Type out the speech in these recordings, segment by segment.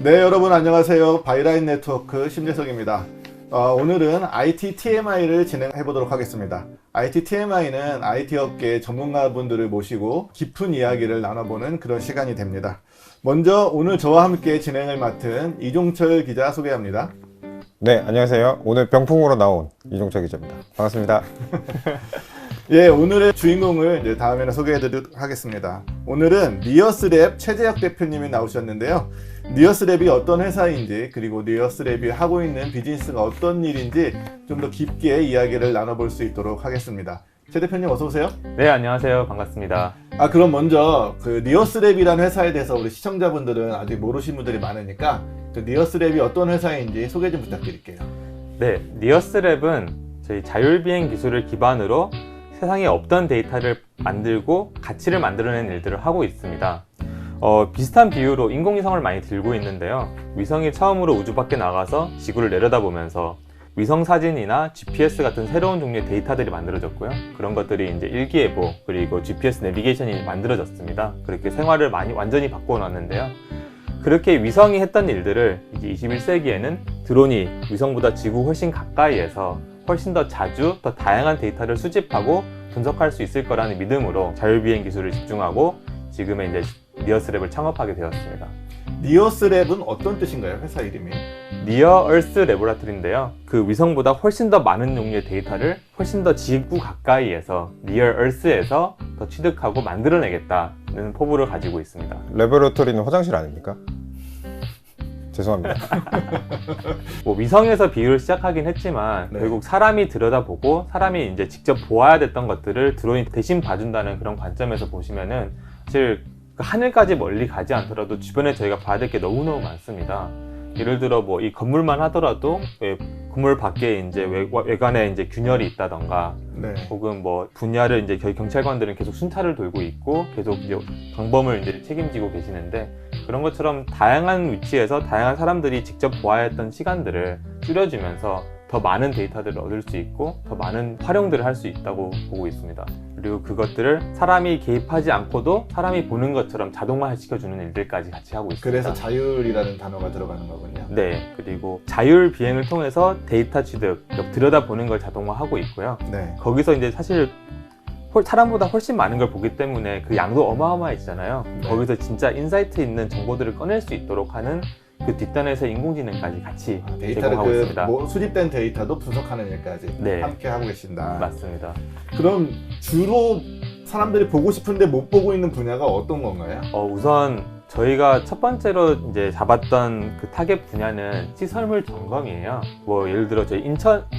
네, 여러분 안녕하세요. 바이라인 네트워크 심재석입니다. 오늘은 IT TMI를 진행해 보도록 하겠습니다. IT TMI는 IT 업계 전문가분들을 모시고 깊은 이야기를 나눠보는 그런 시간이 됩니다. 먼저 오늘 저와 함께 진행을 맡은 이종철 기자 소개합니다. 네, 안녕하세요. 오늘 병풍으로 나온 이종철 기자입니다. 반갑습니다. 예, 오늘의 주인공을 이제 다음에는 소개해드리도록 하겠습니다. 오늘은 니어스랩 최재혁 대표님이 나오셨는데요. 니어스랩이 어떤 회사인지, 그리고 니어스랩이 하고 있는 비즈니스가 어떤 일인지 좀 더 깊게 이야기를 나눠볼 수 있도록 하겠습니다. 최 대표님 어서 오세요. 네, 안녕하세요. 반갑습니다. 그럼 먼저 그 니어스랩이라는 회사에 대해서 우리 시청자분들은 아직 모르신 분들이 많으니까 그 니어스랩이 어떤 회사인지 소개 좀 부탁드릴게요. 네, 니어스랩은 저희 자율비행 기술을 기반으로 세상에 없던 데이터를 만들고 가치를 만들어내는 일들을 하고 있습니다. 비슷한 비유로 인공위성을 많이 들고 있는데요. 위성이 처음으로 우주 밖에 나가서 지구를 내려다보면서 위성 사진이나 GPS 같은 새로운 종류의 데이터들이 만들어졌고요. 그런 것들이 이제 일기예보 그리고 GPS 내비게이션이 만들어졌습니다. 그렇게 생활을 완전히 바꿔놨는데요. 그렇게 위성이 했던 일들을 이제 21세기에는 드론이 위성보다 지구 훨씬 가까이에서 훨씬 더 자주 더 다양한 데이터를 수집하고 분석할 수 있을 거라는 믿음으로 자율비행 기술을 집중하고 지금의 이제 니어스랩을 창업하게 되었습니다. 니어스랩은 어떤 뜻인가요? 회사 이름이? 니어 얼스 레보라토리인데요. 그 위성보다 훨씬 더 많은 종류의 데이터를 훨씬 더 지구 가까이에서 니어 얼스에서 더 취득하고 만들어내겠다는 포부를 가지고 있습니다. 레보레토리는 화장실 아닙니까? 죄송합니다. 뭐 위성에서 비유를 시작하긴 했지만 네. 결국 사람이 들여다보고 사람이 이제 직접 보아야 됐던 것들을 드론이 대신 봐준다는 그런 관점에서 보시면은 사실 하늘까지 멀리 가지 않더라도 주변에 저희가 봐야 될 게 너무너무 많습니다. 예를 들어 뭐 이 건물만 하더라도 건물 밖에 이제 외관에 이제 균열이 있다던가 네. 혹은 뭐 분야를 이제 경찰관들은 계속 순찰을 돌고 있고 계속 이제 방범을 이제 책임지고 계시는데 그런 것처럼 다양한 위치에서 다양한 사람들이 직접 보아야 했던 시간들을 줄여주면서 더 많은 데이터들을 얻을 수 있고 더 많은 활용들을 할 수 있다고 보고 있습니다. 그리고 그것들을 사람이 개입하지 않고도 사람이 보는 것처럼 자동화시켜주는 일들까지 같이 하고 있습니다. 그래서 자율이라는 단어가 들어가는 거군요. 네, 그리고 자율 비행을 통해서 데이터 취득, 들여다보는 걸 자동화하고 있고요. 네. 거기서 이제 사실 사람보다 훨씬 많은 걸 보기 때문에 그 양도 어마어마해지잖아요. 네. 거기서 진짜 인사이트 있는 정보들을 꺼낼 수 있도록 하는 그 뒷단에서 인공지능까지 같이 데이터를 제공하고 있습니다. 수집된 데이터도 분석하는 일까지 네. 함께 하고 계신다. 맞습니다. 그럼 주로 사람들이 보고 싶은데 못 보고 있는 분야가 어떤 건가요? 우선 저희가 첫 번째로 이제 잡았던 그 타겟 분야는 시설물 점검이에요. 뭐 예를 들어 저희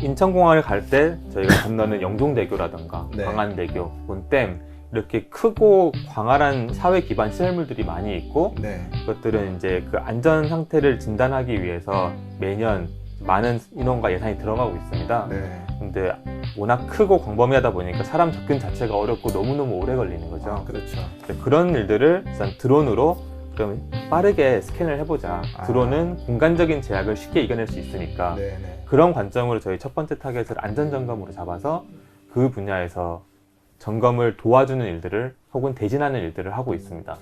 인천공항을 갈 때 저희가 건너는 영종대교라던가 네. 광안대교, 혹은 댐 이렇게 크고 광활한 사회 기반 시설물들이 많이 있고 네. 그것들은 이제 그 안전 상태를 진단하기 위해서 매년 많은 인원과 예산이 들어가고 있습니다. 네. 근데 워낙 크고 광범위하다 보니까 사람 접근 자체가 어렵고 너무너무 오래 걸리는 거죠. 그렇죠. 그런 일들을 일단 드론으로 그럼 빠르게 스캔을 해보자. 드론은 공간적인 제약을 쉽게 이겨낼 수 있으니까 네, 네. 그런 관점으로 저희 첫 번째 타겟을 안전점검으로 잡아서 그 분야에서 점검을 도와주는 일들을 혹은 대신하는 일들을 하고 있습니다.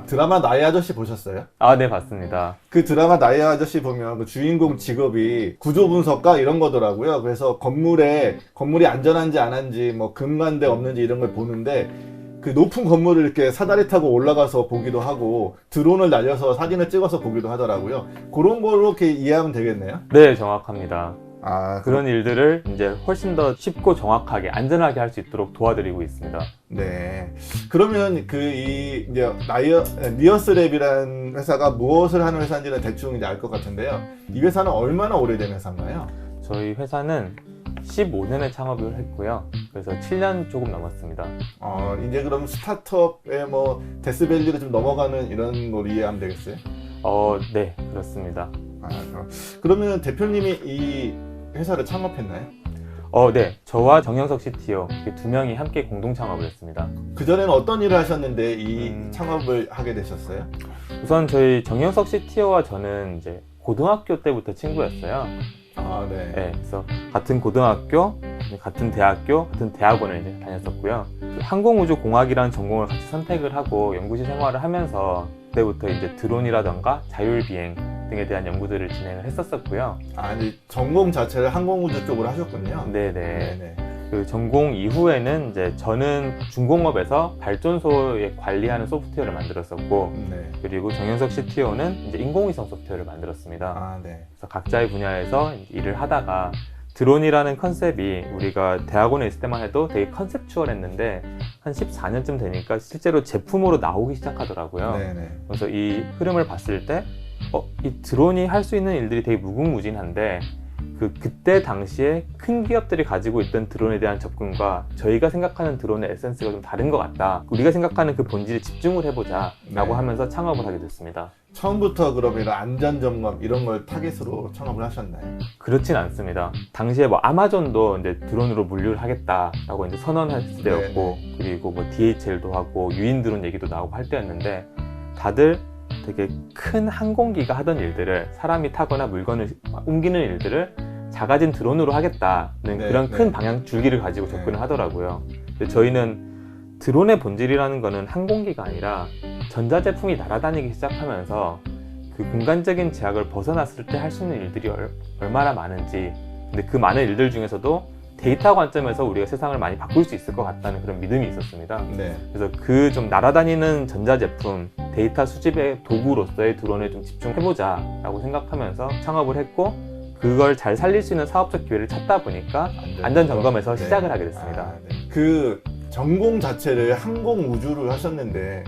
드라마 나의 아저씨 보셨어요? 네, 봤습니다. 그 드라마 나의 아저씨 보면 그 주인공 직업이 구조분석가 이런 거더라고요. 그래서 건물이 안전한지 안 한지 뭐 금간대 없는지 이런 걸 보는데 그 높은 건물을 이렇게 사다리 타고 올라가서 보기도 하고 드론을 날려서 사진을 찍어서 보기도 하더라고요. 그런 걸로 이렇게 이해하면 되겠네요. 네, 정확합니다. 그런 그런 일들을 이제 훨씬 더 쉽고 정확하게 안전하게 할 수 있도록 도와드리고 있습니다. 네. 그러면 이제 니어스랩이라는 회사가 무엇을 하는 회사인지는 대충 이제 알 것 같은데요. 이 회사는 얼마나 오래된 회사인가요? 저희 회사는 15년에 창업을 했고요. 그래서 7년 조금 넘었습니다. 이제 그럼 스타트업의 뭐 데스밸류를 좀 넘어가는 이런 걸 이해하면 되겠어요? 네, 그렇습니다. 그러면 대표님이 이 회사를 창업했나요? 네. 저와 정영석 CTO 이렇게 두 명이 함께 공동 창업을 했습니다. 그전에는 어떤 일을 하셨는데 이 창업을 하게 되셨어요? 우선 저희 정영석 CTO와 저는 이제 고등학교 때부터 친구였어요. 네. 네, 그래서 같은 고등학교 같은 대학교, 같은 대학원을 이제 다녔었고요. 항공우주공학이라는 전공을 같이 선택을 하고 연구실 생활을 하면서 그때부터 이제 드론이라던가 자율비행 등에 대한 연구들을 진행을 했었었고요. 아니 전공 자체를 항공우주 쪽으로 하셨군요. 네네. 네네. 그 전공 이후에는 이제 저는 중공업에서 발전소에 관리하는 소프트웨어를 만들었었고, 네. 그리고 정현석 CTO는 이제 인공위성 소프트웨어를 만들었습니다. 아, 네. 그래서 각자의 분야에서 일을 하다가 드론이라는 컨셉이 우리가 대학원에 있을 때만 해도 되게 컨셉추얼했는데 한 14년쯤 되니까 실제로 제품으로 나오기 시작하더라고요. 네네. 그래서 이 흐름을 봤을 때 이 드론이 할 수 있는 일들이 되게 무궁무진한데 그때 당시에 큰 기업들이 가지고 있던 드론에 대한 접근과 저희가 생각하는 드론의 에센스가 좀 다른 것 같다. 우리가 생각하는 그 본질에 집중을 해보자 라고 네. 하면서 창업을 하게 됐습니다. 처음부터 그럼 이런 안전점검 이런 걸 타겟으로 창업을 하셨나요? 그렇진 않습니다. 당시에 뭐 아마존도 이제 드론으로 물류를 하겠다라고 이제 선언했을 때였고, 그리고 뭐 DHL도 하고 유인 드론 얘기도 나오고 할 때였는데, 다들 되게 큰 항공기가 하던 일들을, 사람이 타거나 물건을 옮기는 일들을 작아진 드론으로 하겠다는 네, 그런 네. 큰 방향 줄기를 가지고 네. 접근을 하더라고요. 근데 저희는 드론의 본질이라는 거는 항공기가 아니라 전자제품이 날아다니기 시작하면서 그 공간적인 제약을 벗어났을 때 할 수 있는 일들이 얼마나 많은지, 근데 그 많은 일들 중에서도 데이터 관점에서 우리가 세상을 많이 바꿀 수 있을 것 같다는 그런 믿음이 있었습니다. 네. 그래서 그 좀 날아다니는 전자제품, 데이터 수집의 도구로서의 드론에 좀 집중해보자 라고 생각하면서 창업을 했고, 그걸 잘 살릴 수 있는 사업적 기회를 찾다 보니까 안전점검에서 네. 시작을 하게 됐습니다. 아, 네. 그 전공 자체를 항공우주를 하셨는데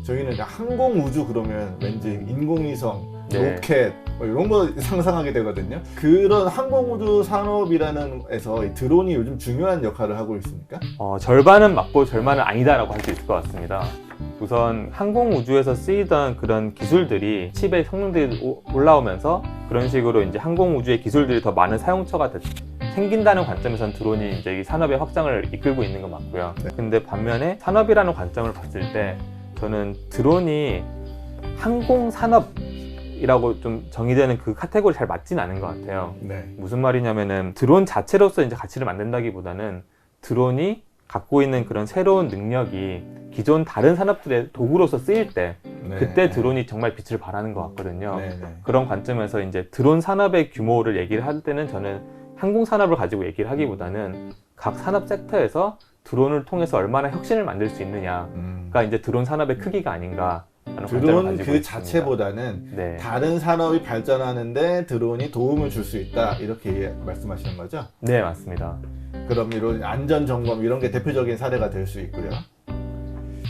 저희는 항공우주 그러면 왠지 인공위성, 네. 로켓 뭐 이런 거 상상하게 되거든요. 그런 항공우주 산업이라는 에서 이 드론이 요즘 중요한 역할을 하고 있습니까? 절반은 맞고 절반은 아니다라고 할 수 있을 것 같습니다. 우선 항공우주에서 쓰이던 그런 기술들이 칩의 성능들이 올라오면서 그런 식으로 이제 항공우주의 기술들이 더 많은 사용처가 생긴다는 관점에서는 드론이 이제 이 산업의 확장을 이끌고 있는 건 맞고요. 네. 근데 반면에 산업이라는 관점을 봤을 때 저는 드론이 항공산업이라고 좀 정의되는 그 카테고리 잘 맞진 않은 것 같아요. 네. 무슨 말이냐면은 드론 자체로서 이제 가치를 만든다기보다는 드론이 갖고 있는 그런 새로운 능력이 기존 다른 산업들의 도구로서 쓰일 때 네. 그때 드론이 정말 빛을 발하는 것 같거든요. 네. 네. 그런 관점에서 이제 드론 산업의 규모를 얘기를 할 때는 저는 항공 산업을 가지고 얘기를 하기보다는 각 산업 섹터에서 드론을 통해서 얼마나 혁신을 만들 수 있느냐가 이제 드론 산업의 크기가 아닌가 하는 관점을 드론 가지고 그 있습니다. 자체보다는 네. 다른 산업이 발전하는데 드론이 도움을 줄 수 있다 이렇게 말씀하시는 거죠? 네, 맞습니다. 그럼 이런 안전 점검 이런 게 대표적인 사례가 될 수 있고요.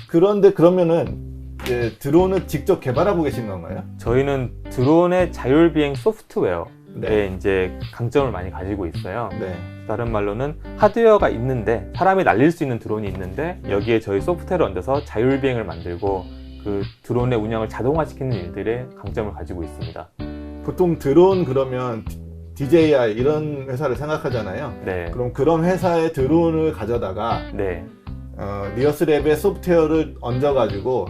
그런데 그러면은 이제 드론을 직접 개발하고 계신 건가요? 저희는 드론의 자율비행 소프트웨어에 네. 이제 강점을 많이 가지고 있어요. 네. 다른 말로는 하드웨어가 있는데 사람이 날릴 수 있는 드론이 있는데 여기에 저희 소프트웨어를 얹어서 자율비행을 만들고 그 드론의 운영을 자동화시키는 일들의 강점을 가지고 있습니다. 보통 드론 그러면 DJI 이런 회사를 생각하잖아요. 네. 그럼 그런 회사의 드론을 가져다가 네. 니어스랩의 소프트웨어를 얹어가지고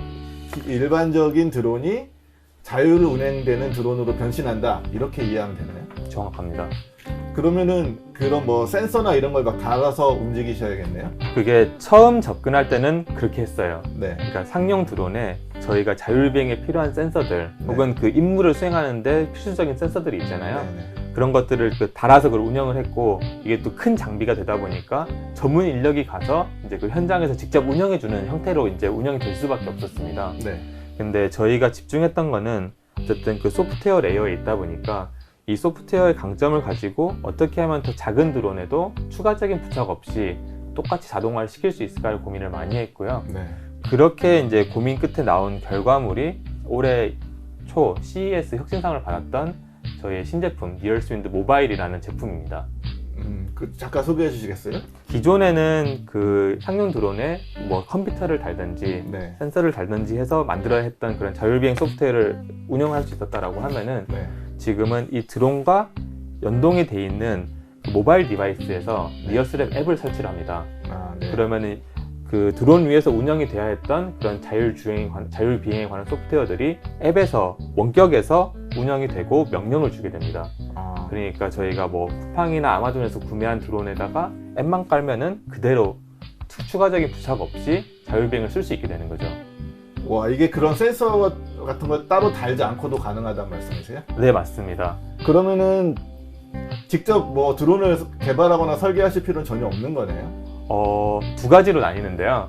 일반적인 드론이 자율 운행되는 드론으로 변신한다 이렇게 이해하면 되나요? 정확합니다. 그러면은 그런 뭐 센서나 이런 걸 막 달아서 움직이셔야겠네요. 그게 처음 접근할 때는 그렇게 했어요. 네. 그러니까 상용 드론에 저희가 자율비행에 필요한 센서들 네. 혹은 그 임무를 수행하는데 필수적인 센서들이 있잖아요. 네. 그런 것들을 달아서 그걸 운영을 했고 이게 또 큰 장비가 되다 보니까 전문 인력이 가서 이제 그 현장에서 직접 운영해주는 형태로 이제 운영이 될 수밖에 없었습니다. 네. 근데 저희가 집중했던 거는 어쨌든 그 소프트웨어 레이어에 있다 보니까 이 소프트웨어의 강점을 가지고 어떻게 하면 더 작은 드론에도 추가적인 부착 없이 똑같이 자동화를 시킬 수 있을까를 고민을 많이 했고요. 네. 그렇게 이제 고민 끝에 나온 결과물이 올해 초 CES 혁신상을 받았던 저희의 신제품 니얼스윈드 모바일이라는 제품입니다. 잠깐 소개해 주시겠어요? 기존에는 그 상용 드론에 뭐 컴퓨터를 달든지 네. 센서를 달든지 해서 만들어야 했던 그런 자율비행 소프트웨어를 운영할 수 있었다라고 하면은 네. 지금은 이 드론과 연동이 돼 있는 그 모바일 디바이스에서 니어스랩 앱을 설치를 합니다. 아, 네. 그러면은 그 드론 위에서 운영이 돼야 했던 그런 자율비행에 관한 소프트웨어들이 앱에서 원격에서 운영이 되고 명령을 주게 됩니다. 아, 그러니까 저희가 뭐 쿠팡이나 아마존에서 구매한 드론에다가 앱만 깔면은 그대로 추가적인 부착 없이 자율비행을 쓸 수 있게 되는 거죠. 와, 이게 그런 센서 같은 걸 따로 달지 않고도 가능하다는 말씀이세요? 네, 맞습니다. 그러면은 직접 뭐 드론을 개발하거나 설계하실 필요는 전혀 없는 거네요. 두 가지로 나뉘는데요.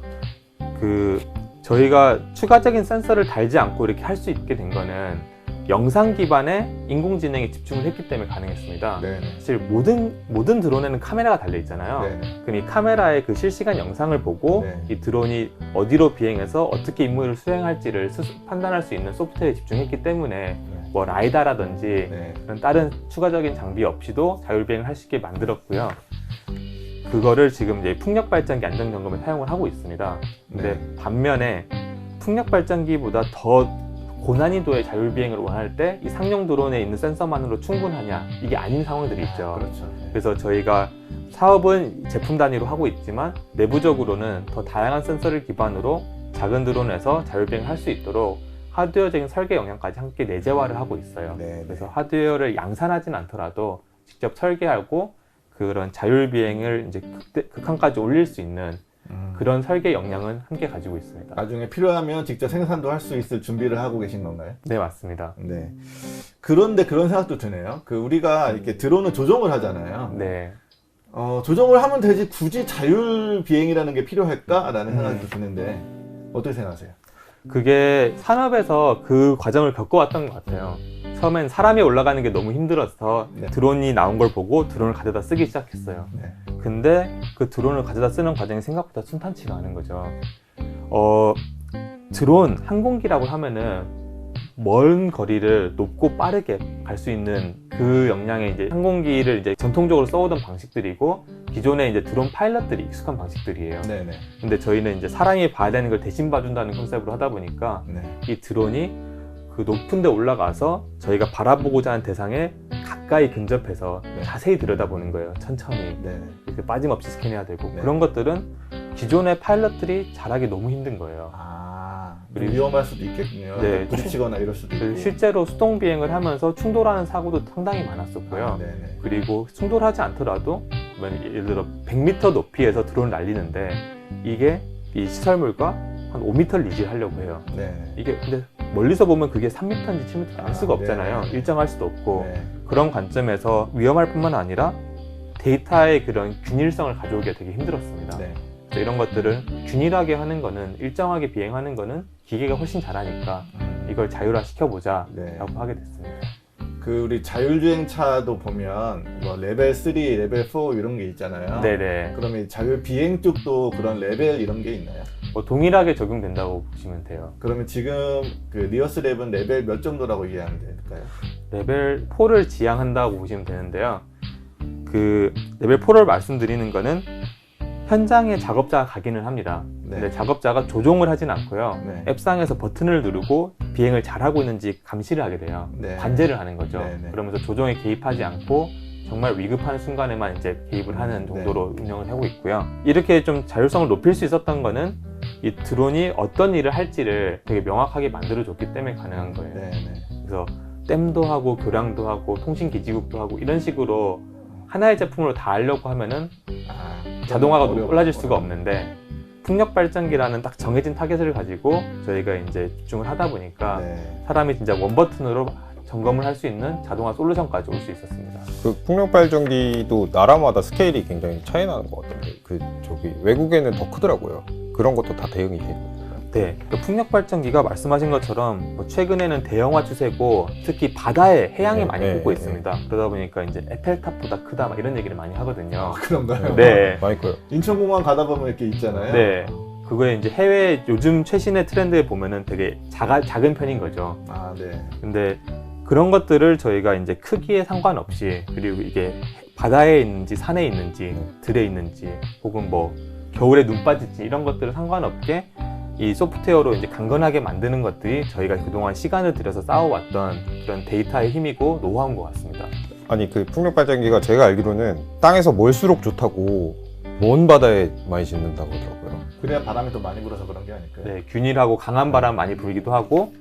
저희가 추가적인 센서를 달지 않고 이렇게 할 수 있게 된 거는 영상 기반의 인공지능에 집중을 했기 때문에 가능했습니다. 네네. 사실 모든 드론에는 카메라가 달려 있잖아요. 네네. 그럼 이 카메라의 그 실시간 영상을 보고 네. 이 드론이 어디로 비행해서 어떻게 임무를 수행할지를 판단할 수 있는 소프트웨어에 집중했기 때문에 뭐 라이다라든지 네. 그런 다른 추가적인 장비 없이도 자율비행을 할 수 있게 만들었고요. 그거를 지금 이제 풍력 발전기 안전 점검에 사용을 하고 있습니다. 근데 반면에 풍력 발전기보다 더 고난이도의 자율비행을 원할 때 이 상용 드론에 있는 센서만으로 충분하냐, 이게 아닌 상황들이 있죠. 그렇죠. 그래서 저희가 사업은 제품 단위로 하고 있지만 내부적으로는 더 다양한 센서를 기반으로 작은 드론에서 자율비행을 할 수 있도록 하드웨어적인 설계 역량까지 함께 내재화를 하고 있어요. 네. 그래서 하드웨어를 양산하진 않더라도 직접 설계하고 그런 자율비행을 이제 극한까지 올릴 수 있는 그런 설계 역량은 함께 가지고 있습니다. 나중에 필요하면 직접 생산도 할 수 있을 준비를 하고 계신 건가요? 네, 맞습니다. 네. 그런데 그런 생각도 드네요. 우리가 이렇게 드론을 조종을 하잖아요. 네. 조종을 하면 되지 굳이 자율 비행이라는 게 필요할까라는 생각도 드는데 어떻게 생각하세요? 그게 산업에서 그 과정을 겪어왔던 것 같아요. 처음엔 사람이 올라가는 게 너무 힘들어서 네. 드론이 나온 걸 보고 드론을 가져다 쓰기 시작했어요. 네. 근데 그 드론을 가져다 쓰는 과정이 생각보다 순탄치가 않은 거죠. 드론, 항공기라고 하면은 먼 거리를 높고 빠르게 갈 수 있는 그 역량의 이제 항공기를 이제 전통적으로 써오던 방식들이고 기존의 이제 드론 파일럿들이 익숙한 방식들이에요. 네네. 근데 저희는 이제 사람이 봐야 되는 걸 대신 봐준다는 컨셉으로 하다 보니까 네. 이 드론이 그 높은 데 올라가서 저희가 바라보고자 하는 대상에 가까이 근접해서 네. 자세히 들여다보는 거예요. 천천히. 네. 이렇게 빠짐없이 스캔해야 되고 네. 그런 것들은 기존의 파일럿들이 잘하기 너무 힘든 거예요. 그리고 위험할 수도 있겠군요. 네. 부딪히거나 이럴 수도 있고. 실제로 수동 비행을 하면서 충돌하는 사고도 상당히 많았었고요. 네네. 그리고 충돌하지 않더라도 예를 들어 100m 높이에서 드론을 날리는데 이게 이 시설물과 한 5m 리지를 하려고 해요. 네. 이게 근데 멀리서 보면 그게 3m인지 7m인지 알 수가 없잖아요. 네. 일정할 수도 없고 네. 그런 관점에서 위험할 뿐만 아니라 데이터의 그런 균일성을 가져오기가 되게 힘들었습니다. 네. 그래서 이런 것들을 균일하게 하는 거는 일정하게 비행하는 거는 기계가 훨씬 잘하니까 이걸 자율화 시켜보자 네. 라고 하게 됐습니다. 우리 자율주행차도 보면 뭐 레벨 3, 레벨 4 이런 게 있잖아요. 네네. 그러면 자율 비행 쪽도 그런 레벨 이런 게 있나요? 뭐 동일하게 적용된다고 보시면 돼요. 그러면 지금 리어스랩은 레벨 몇 정도라고 이해하면 될까요? 레벨 4를 지향한다고 보시면 되는데요. 그 레벨 4를 말씀드리는 거는 현장에 작업자가 가기는 합니다. 네. 근데 작업자가 조종을 하진 않고요. 네. 앱상에서 버튼을 누르고 비행을 잘하고 있는지 감시를 하게 돼요. 네. 관제를 하는 거죠. 네, 네. 그러면서 조종에 개입하지 않고 정말 위급한 순간에만 이제 개입을 하는 정도로 운영을 하고 있고요. 이렇게 좀 자율성을 높일 수 있었던 거는 이 드론이 어떤 일을 할지를 되게 명확하게 만들어줬기 때문에 가능한 거예요. 네, 네. 그래서 댐도 하고 교량도 하고 통신 기지국도 하고 이런 식으로 하나의 제품으로 다 하려고 하면은 자동화가 빨라질 수가 없는데 풍력 발전기라는 딱 정해진 타겟을 가지고 저희가 이제 집중을 하다 보니까 네. 사람이 진짜 원 버튼으로 점검을 할 수 있는 자동화 솔루션까지 올 수 있었습니다. 그 풍력 발전기도 나라마다 스케일이 굉장히 차이 나는 것 같던데 외국에는 더 크더라고요. 그런 것도 다 대응이 돼요. 네, 그 풍력 발전기가 말씀하신 것처럼 뭐 최근에는 대형화 추세고 특히 바다에 해양에 많이 오고 있습니다. 그러다 보니까 이제 에펠탑보다 크다 막 이런 얘기를 많이 하거든요. 그런가요? 네. 많이 커요. 인천공항 가다 보면 이렇게 있잖아요. 네. 그거에 이제 해외 요즘 최신의 트렌드에 보면은 되게 작은 편인 거죠. 네. 근데 그런 것들을 저희가 이제 크기에 상관없이 그리고 이게 바다에 있는지 산에 있는지 들에 있는지 혹은 뭐 겨울에 눈 빠질지 이런 것들을 상관없게 이 소프트웨어로 이제 강건하게 만드는 것들이 저희가 그동안 시간을 들여서 쌓아왔던 그런 데이터의 힘이고 노하우인 것 같습니다. 아니 그 풍력 발전기가 제가 알기로는 땅에서 멀수록 좋다고 먼 바다에 많이 짓는다고 하더라고요. 그래야 바람이 더 많이 불어서 그런 게 아닐까요? 네, 균일하고 강한 바람 많이 불기도 하고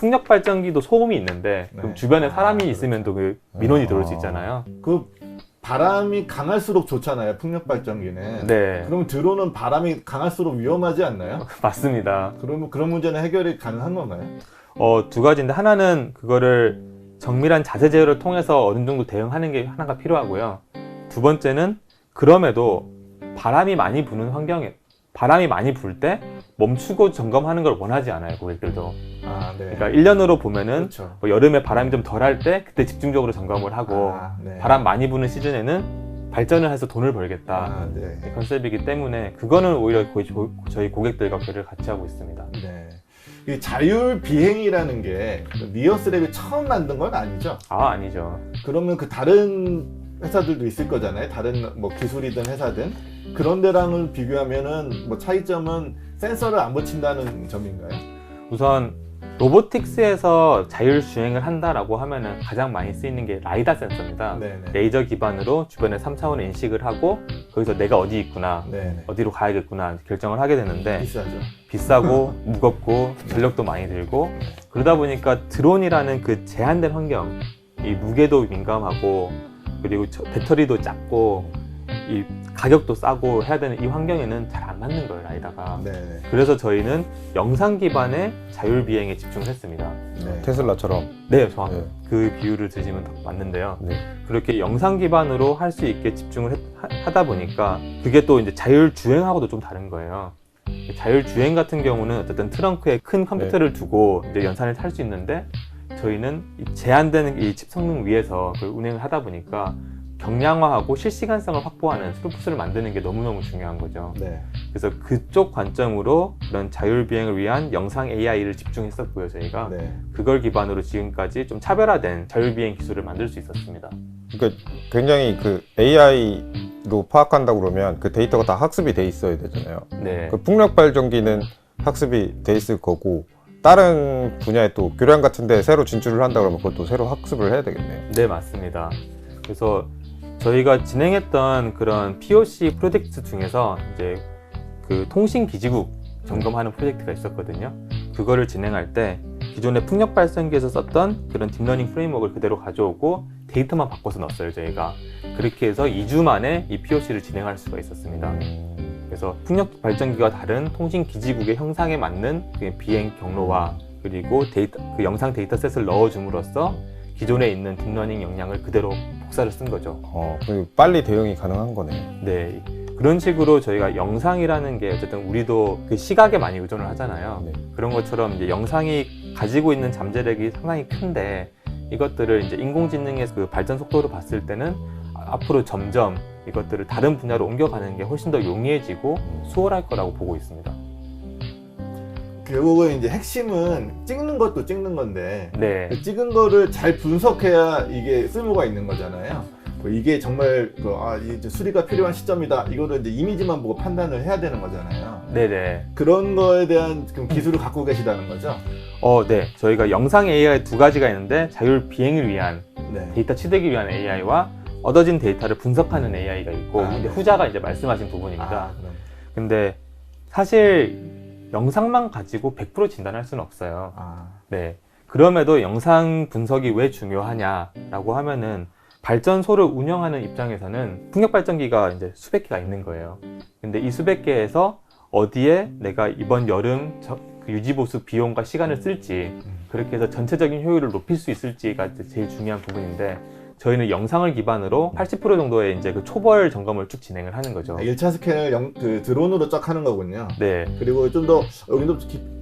풍력 발전기도 소음이 있는데 네. 그럼 주변에 사람이 그렇죠. 있으면 또 그 민원이 아. 들어올 수 있잖아요. 그 바람이 강할수록 좋잖아요. 풍력 발전기는. 네, 그러면 드론은 바람이 강할수록 위험하지 않나요? 맞습니다. 그러면 그런 문제는 해결이 가능한 건가요? 두 가지인데 하나는 그거를 정밀한 자세 제어를 통해서 어느 정도 대응하는 게 하나가 필요하고요. 두 번째는 그럼에도 바람이 많이 부는 환경에 바람이 많이 불 때 멈추고 점검하는 걸 원하지 않아요, 고객들도. 아, 네. 그러니까 1년으로 보면은 그렇죠. 뭐 여름에 바람이 좀 덜할 때 그때 집중적으로 점검을 하고 아, 네. 바람 많이 부는 시즌에는 발전을 해서 돈을 벌겠다. 아, 네. 컨셉이기 때문에 그거는 오히려 거의 저희 고객들과 교류를 같이 하고 있습니다. 네. 이 자율 비행이라는 게 니어스랩이 처음 만든 건 아니죠? 아니죠. 그러면 그 다른 회사들도 있을 거잖아요. 다른 뭐 기술이든 회사든 그런 데랑은 비교하면은 뭐 차이점은 센서를 안 붙인다는 점인가요? 우선 로보틱스에서 자율주행을 한다라고 하면은 가장 많이 쓰이는 게 라이다 센서입니다. 네네. 레이저 기반으로 주변의 3차원을 인식을 하고 거기서 내가 어디 있구나, 네네. 어디로 가야겠구나 결정을 하게 되는데 비싸죠. 비싸고 무겁고 전력도 많이 들고 그러다 보니까 드론이라는 그 제한된 환경, 이 무게도 민감하고 그리고 배터리도 작고 이 가격도 싸고 해야 되는 이 환경에는 잘 안 맞는 거예요, 라이다가. 네네. 그래서 저희는 영상 기반의 자율 비행에 집중을 했습니다. 네. 테슬라처럼. 네, 정확히 네. 그 비율을 드시면 더 맞는데요. 네. 그렇게 영상 기반으로 할 수 있게 집중을 하다 보니까 그게 또 이제 자율 주행하고도 좀 다른 거예요. 자율 주행 같은 경우는 어쨌든 트렁크에 큰 컴퓨터를 두고 이제 연산을 탈 수 있는데 저희는 이 제한되는 이 칩 성능 위에서 그걸 운행을 하다 보니까 경량화하고 실시간성을 확보하는 스루프스를 만드는 게 너무너무 중요한 거죠. 네. 그래서 그쪽 관점으로 그런 자율 비행을 위한 영상 AI를 집중했었고요, 저희가. 네. 그걸 기반으로 지금까지 좀 차별화된 자율 비행 기술을 만들 수 있었습니다. 그러니까 굉장히 그 AI로 파악한다고 그러면 그 데이터가 다 학습이 돼 있어야 되잖아요. 네. 그 풍력 발전기는 학습이 돼 있을 거고 다른 분야에 또 교량 같은데 새로 진출을 한다 그러면 그것도 새로 학습을 해야 되겠네요. 네, 맞습니다. 그래서 저희가 진행했던 그런 POC 프로젝트 중에서 이제 그 통신기지국 점검하는 프로젝트가 있었거든요. 그거를 진행할 때 기존의 풍력 발전기에서 썼던 그런 딥러닝 프레임워크를 그대로 가져오고 데이터만 바꿔서 넣었어요, 저희가. 그렇게 해서 2주 만에 이 POC를 진행할 수가 있었습니다. 그래서 풍력 발전기와 다른 통신기지국의 형상에 맞는 그 비행 경로와 그리고 그 영상 데이터셋을 넣어줌으로써 기존에 있는 딥러닝 역량을 그대로 복사를 쓴 거죠. 그리고 빨리 대응이 가능한 거네요. 네. 그런 식으로 저희가 영상이라는 게 어쨌든 우리도 그 시각에 많이 의존을 하잖아요. 네. 그런 것처럼 이제 영상이 가지고 있는 잠재력이 상당히 큰데 이것들을 이제 인공지능의 그 발전 속도로 봤을 때는 앞으로 점점 이것들을 다른 분야로 옮겨가는 게 훨씬 더 용이해지고 수월할 거라고 보고 있습니다. 결국은 이제 핵심은 찍는 것도 찍는 건데 네. 그 찍은 거를 잘 분석해야 이게 쓸모가 있는 거잖아요. 뭐 이게 정말 이제 수리가 필요한 시점이다. 이거를 이제 이미지만 보고 판단을 해야 되는 거잖아요. 네네. 그런 거에 대한 기술을 갖고 계시다는 거죠? 네. 저희가 영상 AI 두 가지가 있는데 자율 비행을 위한 네. 데이터 취득을 위한 AI와 얻어진 데이터를 분석하는 AI가 있고 아, 근데 네. 후자가 이제 말씀하신 부분입니다. 그럼. 근데 사실 영상만 가지고 100% 진단할 수는 없어요. 네. 그럼에도 영상 분석이 왜 중요하냐라고 하면은 발전소를 운영하는 입장에서는 풍력 발전기가 이제 수백 개가 있는 거예요. 근데 이 수백 개에서 어디에 내가 이번 여름 그 유지보수 비용과 시간을 쓸지 그렇게 해서 전체적인 효율을 높일 수 있을지가 제일 중요한 부분인데 저희는 영상을 기반으로 80% 정도의 이제 그 초벌 점검을 쭉 진행을 하는 거죠. 1차 스캔을 그 드론으로 쫙 하는 거군요. 네. 그리고 좀 더 여기도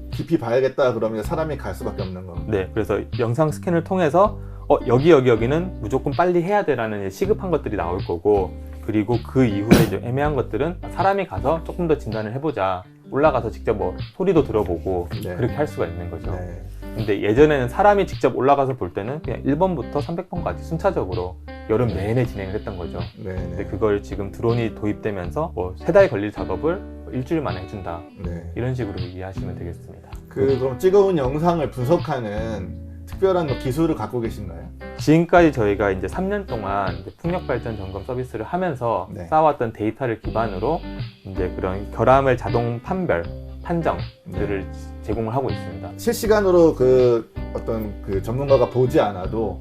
깊이 봐야겠다 그러면 사람이 갈 수밖에 없는 거. 네. 그래서 영상 스캔을 통해서 여기는 무조건 빨리 해야 되라는 시급한 것들이 나올 거고 그리고 그 이후에 이제 애매한 것들은 사람이 가서 조금 더 진단을 해보자. 올라가서 직접 뭐 소리도 들어보고 네. 그렇게 할 수가 있는 거죠. 네. 근데 예전에는 사람이 직접 올라가서 볼 때는 그냥 1번부터 300번까지 순차적으로 여름 내내 진행을 했던 거죠. 네. 근데 그걸 지금 드론이 도입되면서 뭐 3달 걸릴 작업을 일주일 만에 해준다. 네. 이런 식으로 이해하시면 되겠습니다. 그럼 찍어온 영상을 분석하는 특별한 기술을 갖고 계신가요? 지금까지 저희가 이제 3년 동안 이제 풍력 발전 점검 서비스를 하면서 네. 쌓아왔던 데이터를 기반으로 이제 그런 결함을 자동 판별, 판정들을 제공을 하고 있습니다. 실시간으로 그 어떤 그 전문가가 보지 않아도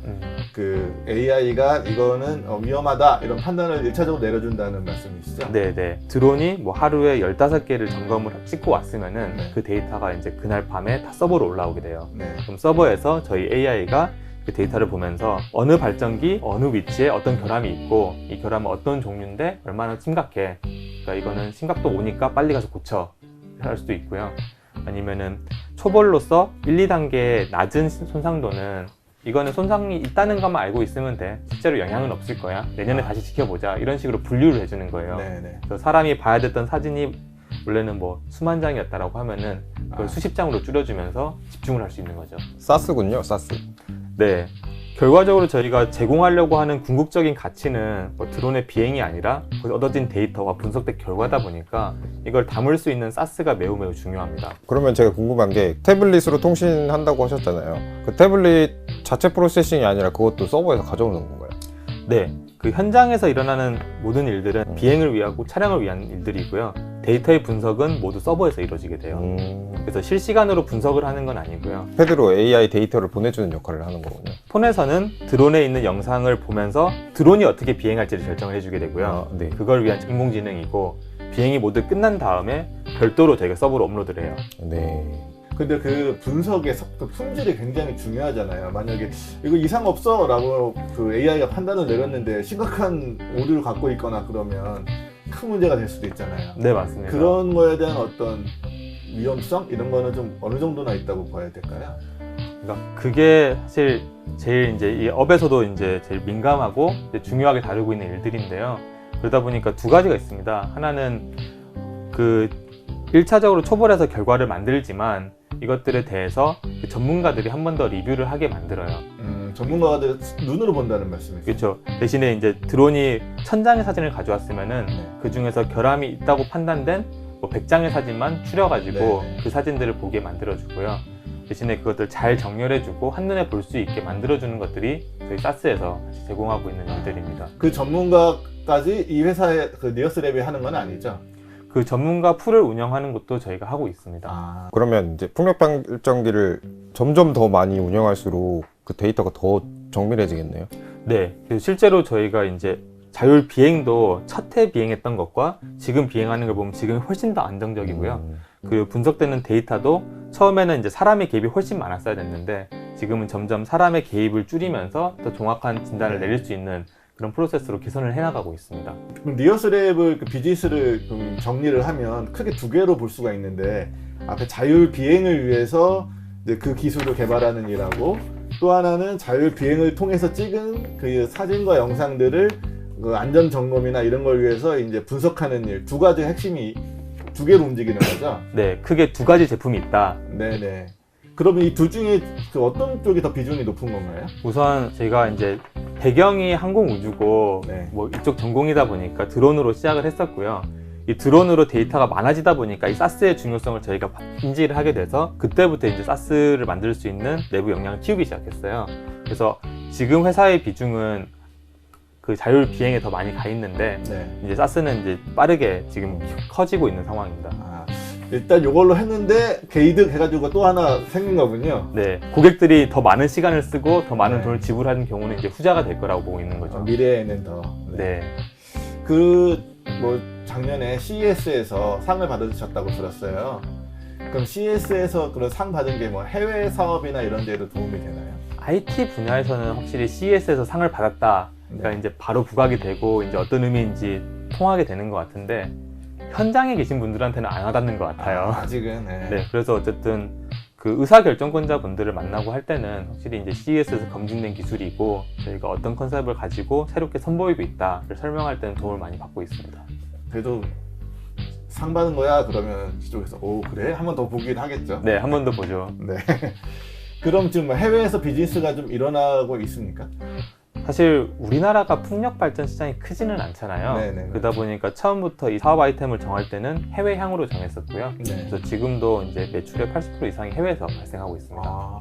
그 AI가 이거는 위험하다 이런 판단을 1차적으로 내려준다는 말씀이시죠? 네네. 드론이 뭐 하루에 15개를 점검을 찍고 왔으면은 네. 그 데이터가 이제 그날 밤에 다 서버로 올라오게 돼요. 네. 그럼 서버에서 저희 AI가 그 데이터를 보면서 어느 발전기, 어느 위치에 어떤 결함이 있고 이 결함은 어떤 종류인데 얼마나 심각해. 그러니까 이거는 심각도 오니까 빨리 가서 고쳐 할 수도 있고요. 아니면은 초벌로서 1, 2단계의 낮은 손상도는 이거는 손상이 있다는 것만 알고 있으면 돼. 실제로 영향은 없을 거야. 내년에 다시 지켜보자. 이런 식으로 분류를 해주는 거예요. 네네. 그래서 사람이 봐야 됐던 사진이 원래는 뭐 수만 장이었다라고 하면은 그걸 수십 장으로 줄여주면서 집중을 할 수 있는 거죠. 사스군요, 사스. 네. 결과적으로 저희가 제공하려고 하는 궁극적인 가치는 뭐 드론의 비행이 아니라 거기서 얻어진 데이터와 분석된 결과다 보니까 이걸 담을 수 있는 사스가 매우 중요합니다. 그러면 제가 궁금한 게 태블릿으로 통신한다고 하셨잖아요. 그 태블릿 자체 프로세싱이 아니라 그것도 서버에서 가져오는 건가요? 네. 그 현장에서 일어나는 모든 일들은 비행을 위하고 촬영을 위한 일들이고요. 데이터의 분석은 모두 서버에서 이루어지게 돼요. 그래서 실시간으로 분석을 하는 건 아니고요. 패드로 AI 데이터를 보내주는 역할을 하는 거군요. 폰에서는 드론에 있는 영상을 보면서 드론이 어떻게 비행할지를 결정을 해주게 되고요. 네. 그걸 위한 인공지능이고 비행이 모두 끝난 다음에 별도로 저희가 서버로 업로드를 해요. 네. 근데 그 분석의 그 품질이 굉장히 중요하잖아요. 만약에 이거 이상 없어 라고 그 AI가 판단을 내렸는데 심각한 오류를 갖고 있거나 그러면 큰 문제가 될 수도 있잖아요. 네, 맞습니다. 그런 거에 대한 어떤 위험성 이런 거는 좀 어느 정도나 있다고 봐야 될까요? 그러니까 그게 사실 제일 이제 이 업에서도 이제 제일 민감하고 이제 중요하게 다루고 있는 일들인데요. 그러다 보니까 두 가지가 있습니다. 하나는 그 1차적으로 초벌해서 결과를 만들지만 이것들에 대해서 그 전문가들이 한 번 더 리뷰를 하게 만들어요. 전문가들 눈으로 본다는 말씀이죠. 그렇죠. 대신에 이제 드론이 1000장의 사진을 가져왔으면은 네. 그 중에서 결함이 있다고 판단된 뭐 100장의 사진만 추려가지고 네. 그 사진들을 보게 만들어주고요. 대신에 그것들 잘 정렬해주고 한눈에 볼 수 있게 만들어주는 것들이 저희 사스에서 제공하고 있는 일들입니다. 그 전문가까지 이 회사에 그 니어스랩이 하는 건 아니죠? 그 전문가 풀을 운영하는 것도 저희가 하고 있습니다. 아, 그러면 이제 풍력 발전기를 점점 더 많이 운영할수록 그 데이터가 더 정밀해지겠네요. 네, 그래서 실제로 저희가 이제 자율 비행도 첫 해 비행했던 것과 지금 비행하는 걸 보면 지금이 훨씬 더 안정적이고요. 그리고 분석되는 데이터도 처음에는 이제 사람의 개입이 훨씬 많았어야 됐는데 지금은 점점 사람의 개입을 줄이면서 더 정확한 진단을 내릴 수 있는 그런 프로세스로 개선을 해나가고 있습니다. 그럼 니어스랩을 그 비즈니스를 좀 정리를 하면 크게 두 개로 볼 수가 있는데 앞에 자율 비행을 위해서 이제 그 기술을 개발하는 일하고 또 하나는 자율 비행을 통해서 찍은 그 사진과 영상들을 그 안전 점검이나 이런 걸 위해서 이제 분석하는 일, 두 가지 핵심이 두 개로 움직이는 거죠? 네, 크게 두 가지 제품이 있다. 네네. 그러면 이 둘 중에 그 어떤 쪽이 더 비중이 높은 건가요? 우선 제가 이제 배경이 항공우주고 네. 뭐 이쪽 전공이다 보니까 드론으로 시작을 했었고요. 이 드론으로 데이터가 많아지다 보니까 이 사스의 중요성을 저희가 인지를 하게 돼서 그때부터 이제 사스를 만들 수 있는 내부 역량을 키우기 시작했어요. 그래서 지금 회사의 비중은 그 자율 비행에 더 많이 가 있는데 네. 이제 사스는 이제 빠르게 지금 커지고 있는 상황입니다. 아, 일단 이걸로 했는데 게이득 해가지고 또 하나 생긴 거군요. 네, 고객들이 더 많은 시간을 쓰고 더 많은 네. 돈을 지불하는 경우는 이제 후자가 될 거라고 보고 있는 거죠. 미래에는 더. 네. 그 뭐 작년에 CES에서 상을 받으셨다고 들었어요. 그럼 CES에서 그런 상 받은 게 뭐 해외 사업이나 이런 데도 도움이 되나요? IT 분야에서는 확실히 CES에서 상을 받았다. 그러니까 네. 이제 바로 부각이 되고 이제 어떤 의미인지 통하게 되는 것 같은데 현장에 계신 분들한테는 안 와닿는 것 같아요. 아직은. 네. 네, 그래서 어쨌든 그 의사결정권자 분들을 만나고 할 때는 확실히 이제 CES에서 검증된 기술이고 저희가 어떤 컨셉을 가지고 새롭게 선보이고 있다를 설명할 때는 도움을 많이 받고 있습니다. 그래도 상 받은 거야 그러면 이쪽에서 오 그래? 한 번 더 보긴 하겠죠. 네, 한 번 더 보죠. 네. 그럼 지금 뭐 해외에서 비즈니스가 좀 일어나고 있습니까? 사실 우리나라가 풍력 발전 시장이 크지는 않잖아요. 네네. 그러다 보니까 처음부터 이 사업 아이템을 정할 때는 해외향으로 정했었고요. 네. 그래서 지금도 이제 매출의 80% 이상이 해외에서 발생하고 있습니다.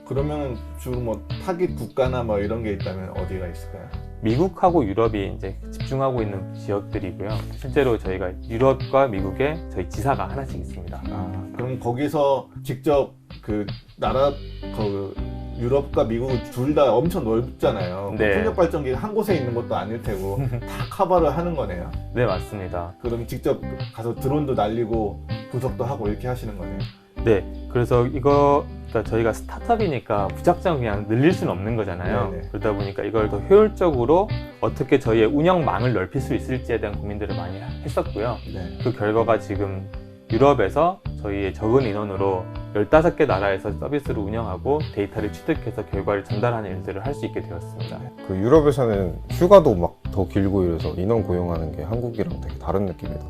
그러면 주로 뭐 타깃 국가나 뭐 이런 게 있다면 어디가 있을까요? 미국하고 유럽이 이제 집중하고 있는 지역들이고요. 실제로 저희가 유럽과 미국에 저희 지사가 하나씩 있습니다. 아, 그럼 거기서 직접 그 나라 그 유럽과 미국 둘 다 엄청 넓잖아요. 네. 풍력 발전기가 한 곳에 있는 것도 아닐 테고 다 커버를 하는 거네요. 네, 맞습니다. 그럼 직접 가서 드론도 날리고 분석도 하고 이렇게 하시는 거네요. 네, 그래서 이거 그러니까 저희가 스타트업이니까 무작정 그냥 늘릴 수는 없는 거잖아요. 네네. 그러다 보니까 이걸 더 효율적으로 어떻게 저희의 운영망을 넓힐 수 있을지에 대한 고민들을 많이 했었고요. 네. 그 결과가 지금 유럽에서 저희의 적은 인원으로 15개 나라에서 서비스를 운영하고 데이터를 취득해서 결과를 전달하는 일들을 할 수 있게 되었습니다. 그 유럽에서는 휴가도 막 더 길고 이래서 인원 고용하는 게 한국이랑 되게 다른 느낌이다.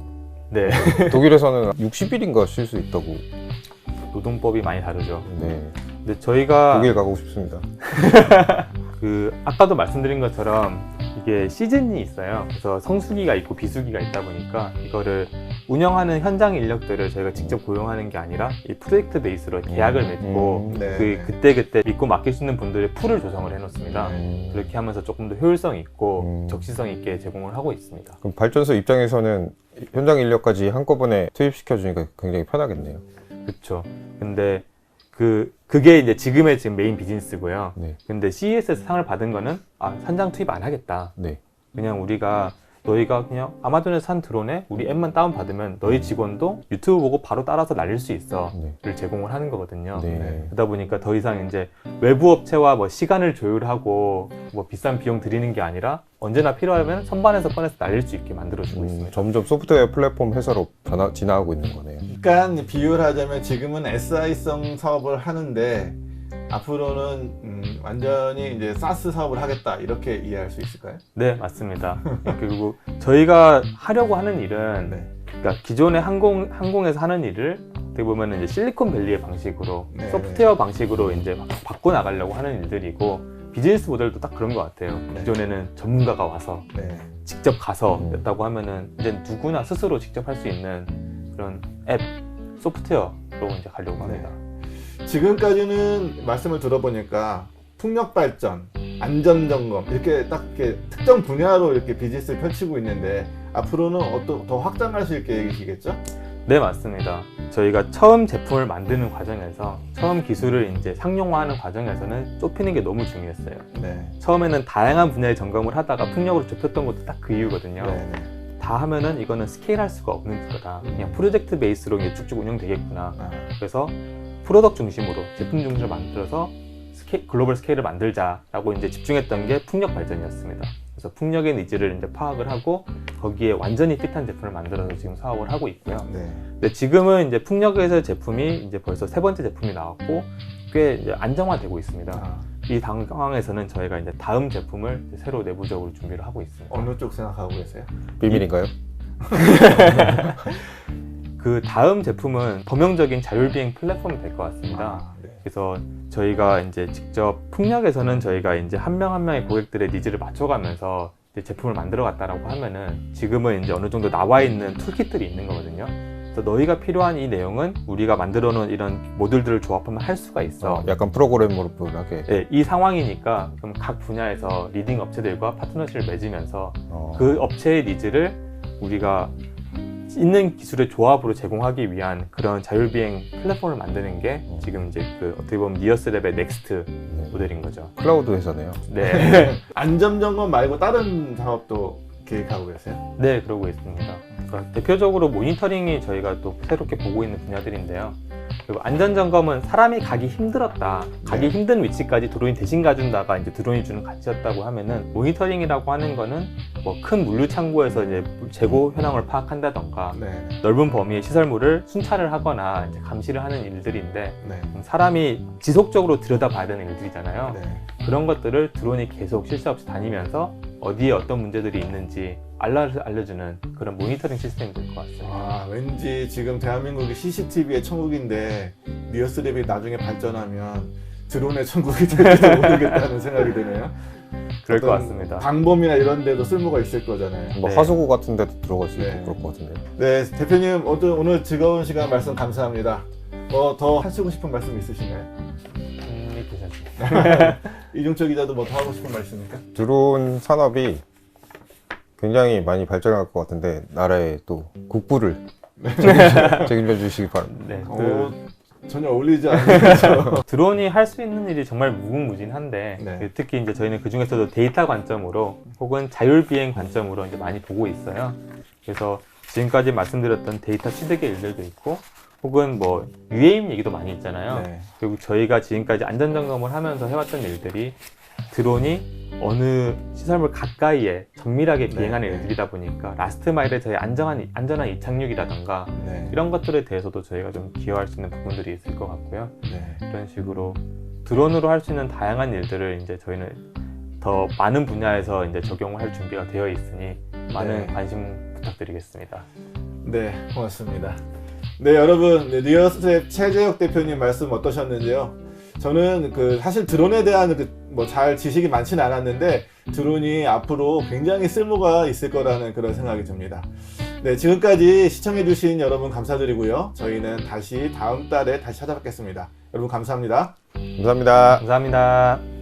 네, 독일에서는 60일인가 쉴 수 있다고. 노동법이 많이 다르죠. 네. 근데 저희가 독일 가고 싶습니다. 그 아까도 말씀드린 것처럼 이게 시즌이 있어요. 그래서 성수기가 있고 비수기가 있다 보니까 이거를 운영하는 현장 인력들을 저희가 직접 고용하는 게 아니라 이 프로젝트 베이스로 계약을 맺고 네. 그때 믿고 맡길 수 있는 분들의 풀을 조성을 해놓습니다. 네. 그렇게 하면서 조금 더 효율성 있고 음. 적시성 있게 제공을 하고 있습니다. 그럼 발전소 입장에서는 현장 인력까지 한꺼번에 투입시켜 주니까 굉장히 편하겠네요. 그렇죠. 근데 그게 이제 지금의 지금 메인 비즈니스고요. 네. 근데 CES에서 상을 받은 거는 현장 투입 안 하겠다. 네. 그냥 너희가 그냥 아마존에서 산 드론에 우리 앱만 다운받으면 너희 직원도 유튜브 보고 바로 따라서 날릴 수 있어 네. 를 제공을 하는 거거든요. 네. 그러다 보니까 더 이상 이제 외부 업체와 뭐 시간을 조율하고 뭐 비싼 비용 들이는 게 아니라 언제나 필요하면 선반에서 꺼내서 날릴 수 있게 만들어주고 있습니다. 점점 소프트웨어 플랫폼 회사로 진화하고 있는 거네요. 그러니까 비유를 하자면 지금은 SI성 사업을 하는데 앞으로는 완전히 이제 사스 사업을 하겠다 이렇게 이해할 수 있을까요? 네, 맞습니다. 그리고 저희가 하려고 하는 일은 네. 그러니까 기존의 항공에서 하는 일을 어떻게 보면 이제 실리콘밸리의 방식으로 네. 소프트웨어 방식으로 이제 바꿔 나가려고 하는 일들이고 비즈니스 모델도 딱 그런 것 같아요. 네. 기존에는 전문가가 와서 네. 직접 가서 했다고 하면은 이제 누구나 스스로 직접 할 수 있는 그런 앱 소프트웨어로 이제 가려고 합니다. 지금까지는 말씀을 들어보니까 풍력 발전, 안전 점검 이렇게 딱 이렇게 특정 분야로 이렇게 비즈니스를 펼치고 있는데 앞으로는 더 확장하실 계획이시겠죠? 네, 맞습니다. 저희가 처음 제품을 만드는 과정에서 처음 기술을 이제 상용화하는 과정에서는 좁히는 게 너무 중요했어요. 네. 처음에는 다양한 분야의 점검을 하다가 풍력으로 좁혔던 것도 딱 그 이유거든요. 네. 다 하면은 이거는 스케일할 수가 없는 거다. 그냥 프로젝트 베이스로 이제 쭉쭉 운영되겠구나. 아, 그래서 프로덕트 중심으로 제품 중심으로 만들어서 글로벌 스케일을 만들자라고 이제 집중했던 게 풍력 발전이었습니다. 그래서 풍력의 니즈를 이제 파악을 하고 거기에 완전히 핏한 제품을 만들어서 지금 사업을 하고 있고요. 네. 근데 지금은 이제 풍력에서 제품이 이제 벌써 3번째 제품이 나왔고 꽤 이제 안정화되고 있습니다. 아, 이 상황에서는 저희가 이제 다음 제품을 이제 새로 내부적으로 준비를 하고 있습니다. 어느 쪽 생각하고 계세요? 비밀인가요? 그 다음 제품은 범용적인 자율비행 플랫폼이 될 것 같습니다. 아, 네. 그래서 저희가 이제 직접 풍력에서는 저희가 이제 한 명 한 명의 고객들의 니즈를 맞춰가면서 이제 제품을 만들어 갔다라고 하면은 지금은 이제 어느 정도 나와 있는 툴kit들이 있는 거거든요. 그래서 너희가 필요한 이 내용은 우리가 만들어 놓은 이런 모듈들을 조합하면 할 수가 있어. 약간 프로그래머블하게. 네, 이 상황이니까 그럼 각 분야에서 리딩 업체들과 파트너십을 맺으면서 그 업체의 니즈를 우리가 있는 기술의 조합으로 제공하기 위한 그런 자율비행 플랫폼을 만드는 게 지금 이제 그 어떻게 보면 니어스랩의 넥스트 모델인 거죠. 클라우드 회사네요. 네, 안전 점검 말고 다른 사업도 계획하고 계세요? 네, 그러고 있습니다. 그러니까 대표적으로 모니터링이 저희가 또 새롭게 보고 있는 분야들인데요. 그리고 안전점검은 사람이 가기 힘들었다, 가기 힘든 위치까지 드론이 대신 가준다가 이제 드론이 주는 가치였다고 하면은 모니터링이라고 하는 거는 뭐 큰 물류 창고에서 이제 재고 현황을 파악한다던가 네. 넓은 범위의 시설물을 순찰을 하거나 이제 감시를 하는 일들인데 네. 사람이 지속적으로 들여다봐야 되는 일들이잖아요. 네. 그런 것들을 드론이 계속 쉴 새 없이 다니면서 어디에 어떤 문제들이 있는지 알려주는 그런 모니터링 시스템이 될 것 같습니다. 아, 왠지 지금 대한민국이 CCTV의 천국인데 니어스랩이 나중에 발전하면 드론의 천국이 될지도 모르겠다는 생각이 드네요. 그럴 것 어떤 같습니다. 방범이나 이런 데도 쓸모가 있을 거잖아요. 뭐 네. 하수구 같은 데도 들어갈 수 있고 네. 그럴 것 같은데요. 네, 대표님 오늘 즐거운 시간 말씀 감사합니다. 더 하시고 싶은 말씀 있으신가요? 괜찮습니다. 이중철 기자도 뭐 더 하고 싶은 말 있습니까? 드론 산업이 굉장히 많이 발전할 것 같은데 나라의 또 국부를 책임져 주시기 바랍니다. 네, 전혀 어울리지 않는 드론이 할 수 있는 일이 정말 무궁무진한데 네. 특히 이제 저희는 그 중에서도 데이터 관점으로 혹은 자율비행 관점으로 이제 많이 보고 있어요. 그래서 지금까지 말씀드렸던 데이터 취득의 일들도 있고 혹은 뭐 UAM 얘기도 많이 있잖아요. 네. 결국 저희가 지금까지 안전점검을 하면서 해왔던 일들이 드론이 어느 시설물 가까이에 정밀하게 비행하는 네. 일들이다 보니까 라스트 마일에 저희 안전한 이착륙이라던가 네. 이런 것들에 대해서도 저희가 좀 기여할 수 있는 부분들이 있을 것 같고요. 네. 이런 식으로 드론으로 할 수 있는 다양한 일들을 이제 저희는 더 많은 분야에서 이제 적용할 준비가 되어 있으니 많은 네. 관심 부탁드리겠습니다. 네, 고맙습니다. 네, 여러분, 리어스트랩 최재혁 대표님 말씀 어떠셨는지요? 저는 사실 드론에 대한 뭐 잘 지식이 많지는 않았는데 드론이 앞으로 굉장히 쓸모가 있을 거라는 그런 생각이 듭니다. 네, 지금까지 시청해주신 여러분 감사드리고요. 저희는 다시 다음 달에 다시 찾아뵙겠습니다. 여러분 감사합니다. 감사합니다. 감사합니다.